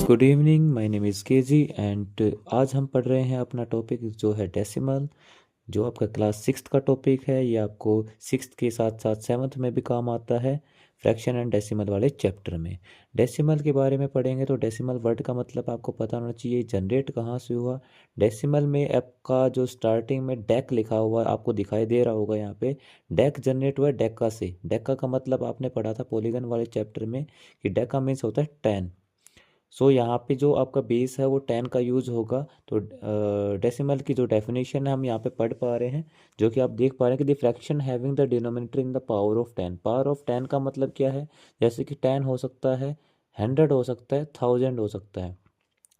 Good evening, my name is KG and आज हम पढ़ रहे हैं अपना टॉपिक जो है डेसिमल, जो आपका क्लास सिक्स्थ का टॉपिक है। ये आपको सिक्स्थ के साथ साथ सेवन्थ में भी काम आता है, फ्रैक्शन एंड डेसिमल वाले चैप्टर में। डेसिमल के बारे में पढ़ेंगे तो डेसिमल वर्ड का मतलब आपको पता होना चाहिए, जनरेट कहाँ से हुआ। डेसिमल में आपका जो स्टार्टिंग में डेक लिखा हुआ आपको दिखाई दे रहा होगा, यहाँ पे डेक जनरेट हुआ है डेका से। डेका का मतलब आपने पढ़ा था पॉलीगन वाले चैप्टर में कि डेका मीन्स होता है 10। सो यहाँ पे जो आपका बेस है वो 10 का यूज होगा। तो डेसिमल की जो डेफिनेशन है हम यहाँ पे पढ़ पा रहे हैं, जो कि आप देख पा रहे हैं कि the fraction having the denominator in the power of 10। Power of 10 का मतलब क्या है, जैसे कि 10 हो सकता है, 100 हो सकता है, 1000 हो सकता है।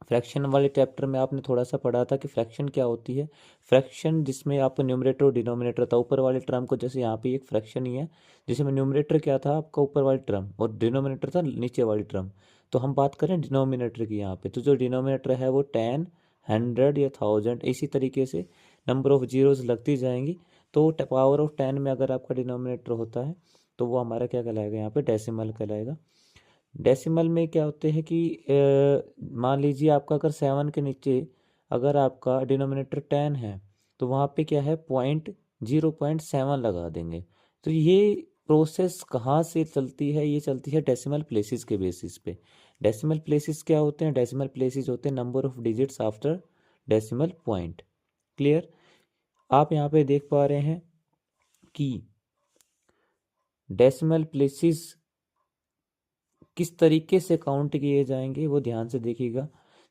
फ्रैक्शन वाले चैप्टर में आपने थोड़ा सा पढ़ा था कि फ्रैक्शन क्या होती है। फ्रैक्शन जिसमें आपका न्यूमरेटर और डिनोमिनेटर था, ऊपर वाले टर्म को, जैसे यहाँ पे एक फ्रैक्शन ही है जिसमें न्यूमरेटर क्या था आपका ऊपर वाली टर्म और डिनोमिनेटर था नीचे वाली टर्म। तो हम बात करें डिनोमिनेटर की यहाँ पे, तो जो डिनोमिनेटर है वो 10, 100 या 1000 इसी तरीके से नंबर ऑफ जीरोज लगती जाएंगी। तो पावर ऑफ 10 में अगर आपका डिनोमिनेटर होता है तो वो हमारा क्या कहलाएगा, यहाँ पे डेसिमल कहलाएगा। डेसिमल में क्या होते हैं कि मान लीजिए आपका अगर 7 के नीचे अगर आपका डिनोमिनेटर 10 है तो वहाँ पे क्या है, 0.7 लगा देंगे। तो ये प्रोसेस कहाँ से चलती है, ये चलती है डेसिमल प्लेसेस के बेसिस पे। डेसिमल प्लेसेस क्या होते हैं, डेसिमल प्लेसेस होते हैं number of digits after decimal point. Clear. आप यहाँ पे देख पा रहे हैं कि डेसिमल प्लेसेस किस तरीके से काउंट किए जाएंगे वो ध्यान से देखिएगा।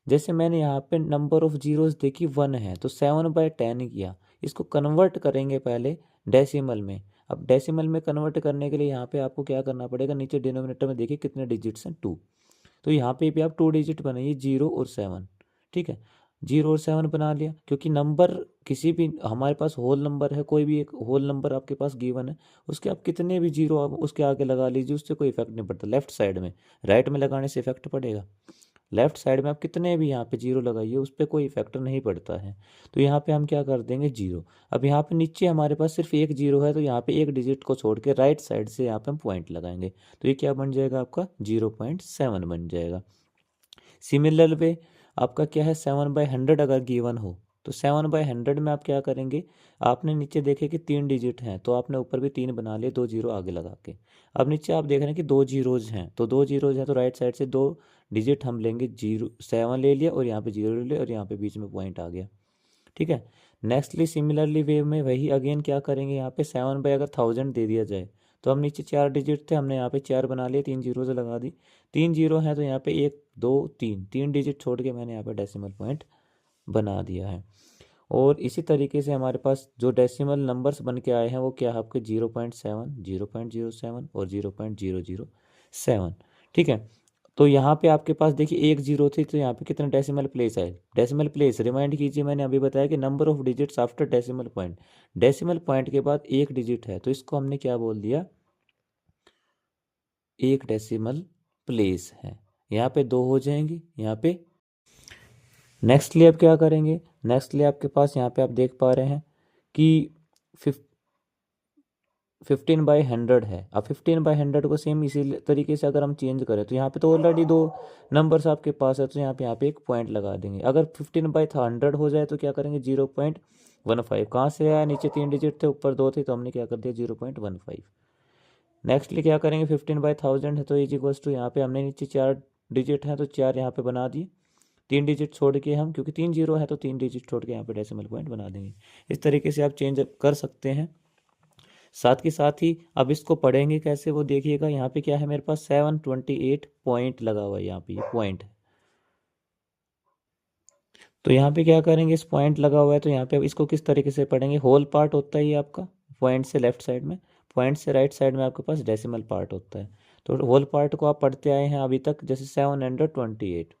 जैसे मैंने यहाँ पे नंबर ऑफ जीरोस देखी 1 है तो 7/10 किया, इसको कन्वर्ट करेंगे पहले डेसिमल में। अब डेसिमल में कन्वर्ट करने के लिए यहाँ पे आपको क्या करना पड़ेगा, नीचे डिनोमिनेटर में देखिए कितने डिजिट्स हैं, 2। तो यहाँ पे भी आप 2 डिजिट बनाइए, 0 और 7। ठीक है, 0 और 7 बना लिया, क्योंकि नंबर किसी भी हमारे पास होल नंबर है, कोई भी एक होल नंबर आपके पास गिवन है, उसके आप कितने भी जीरो आप उसके आगे लगा लीजिए, उससे कोई इफेक्ट नहीं पड़ता। लेफ्ट साइड में, राइट में लगाने से इफेक्ट पड़ेगा, लेफ्ट साइड में आप कितने भी यहाँ पे जीरो लगाइए उस पर कोई इफेक्ट नहीं पड़ता है। तो यहाँ पे हम क्या कर देंगे, जीरो। अब यहाँ पे नीचे हमारे पास सिर्फ एक जीरो है तो यहाँ पे एक डिजिट को छोड़ के राइट साइड से यहाँ पे हम पॉइंट लगाएंगे, तो ये क्या बन जाएगा आपका 0.7 बन जाएगा। सिमिलर वे आपका क्या है, 7/100 अगर गिवन हो तो 7/100 में आप क्या करेंगे, आपने नीचे देखे कि 3 डिजिट हैं तो आपने ऊपर भी 3 बना लिए, 2 जीरो आगे लगा के। अब नीचे आप देख रहे हैं कि 2 जीरोज हैं, तो 2 जीरोज हैं तो राइट साइड से 2 डिजिट हम लेंगे, 7 ले लिया और यहाँ पे 0 ले लिया और यहाँ पे बीच में पॉइंट आ गया। ठीक है। नेक्स्टली सिमिलरली वे में वही अगेन क्या करेंगे, यहाँ पे 7/1000 दे दिया जाए तो हम नीचे 4 डिजिट थे, हमने यहाँ पे 4 बना लिए, 3 जीरो से लगा दी, 3 जीरो हैं तो यहाँ पे 1 2 3 डिजिट छोड़ के मैंने यहाँ पे डेसिमल पॉइंट बना दिया है। और इसी तरीके से हमारे पास जो डेसिमल नंबर्स बन के आए हैं वो क्या है आपके 0.7, 0.07 और 0.007। ठीक है। तो यहाँ पे आपके पास देखिए एक जीरो थी तो यहाँ पे कितने डेसिमल प्लेस है, डेसिमल प्लेस रिमाइंड कीजिए, मैंने अभी बताया कि number of digits after decimal point. Decimal point के बाद एक डिजिट है तो इसको हमने क्या बोल दिया, एक डेसिमल प्लेस है। यहाँ पे 2 हो जाएंगे यहाँ पे। नेक्स्टली आप क्या करेंगे, नेक्स्टली आपके पास यहाँ पे आप देख पा रहे हैं कि 15/100 है। अब 15/100 को सेम इसी तरीके से अगर हम चेंज करें तो यहाँ पे तो ऑलरेडी 2 नंबर्स आपके पास है तो यहाँ पे एक पॉइंट लगा देंगे। अगर 15/100 हो जाए तो क्या करेंगे, 0.15। कहाँ से आया, नीचे 3 डिजिट थे ऊपर 2 थे तो हमने क्या कर दिया 0.15। नेक्स्टली क्या करेंगे, 15/1000 है तो इज इक्वल्स टू, यहाँ पे हमने नीचे 4 डिजिट हैं तो 4 यहाँ पे बना दिए, 3 डिजिट छोड़ के हम, क्योंकि 3 जीरो है तो 3 डिजिट छोड़ के यहाँ पे डेसिमल पॉइंट बना देंगे। इस तरीके से आप चेंज कर सकते हैं। साथ ही अब इसको पढ़ेंगे कैसे वो देखिएगा। यहाँ पे क्या है, मेरे पास 728 पॉइंट लगा हुआ है, यहाँ पे ये पॉइंट है। तो यहाँ पे क्या करेंगे, इस पॉइंट लगा हुआ है तो यहाँ पे अब इसको किस तरीके से पढ़ेंगे, होल पार्ट होता है ये आपका, पॉइंट से लेफ्ट साइड में, पॉइंट से राइट साइड में आपके पास डेसिमल पार्ट होता है। तो होल पार्ट को आप पढ़ते आए हैं अभी तक, जैसे 728,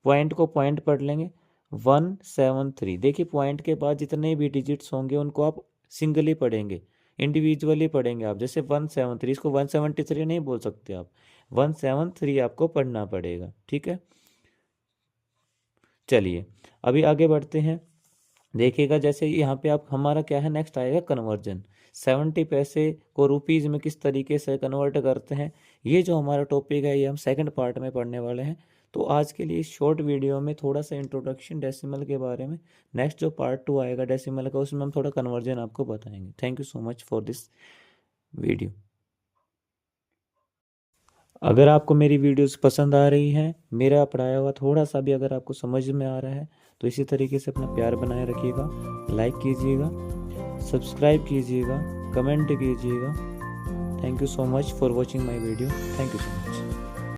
पॉइंट को पॉइंट पढ़ लेंगे 173। देखिए पॉइंट के बाद जितने भी डिजिट्स होंगे उनको आप सिंगली पढ़ेंगे, इंडिविजुअली पढ़ेंगे आप। जैसे 173, इसको 173 नहीं बोल सकते आप, 173 आपको पढ़ना पड़ेगा। ठीक है। चलिए अभी आगे बढ़ते हैं, देखिएगा जैसे यहाँ पे आप, हमारा क्या है नेक्स्ट आएगा कन्वर्जन। 70 पैसे को रुपीज़ में किस तरीके से कन्वर्ट करते हैं, ये जो हमारा टॉपिक है ये हम सेकंड पार्ट में पढ़ने वाले हैं। तो आज के लिए इस शॉर्ट वीडियो में थोड़ा सा इंट्रोडक्शन डेसिमल के बारे में, नेक्स्ट जो पार्ट 2 आएगा डेसिमल का उसमें हम थोड़ा कन्वर्जन आपको बताएंगे। Thank you so much for this video. अगर आपको मेरी वीडियोस पसंद आ रही हैं, मेरा पढ़ाया हुआ थोड़ा सा भी अगर आपको समझ में आ रहा है, तो इसी तरीके से अपना प्यार बनाए रखिएगा, लाइक कीजिएगा, सब्सक्राइब कीजिएगा, कमेंट कीजिएगा। Thank you so much for watching my video. Thank you so much.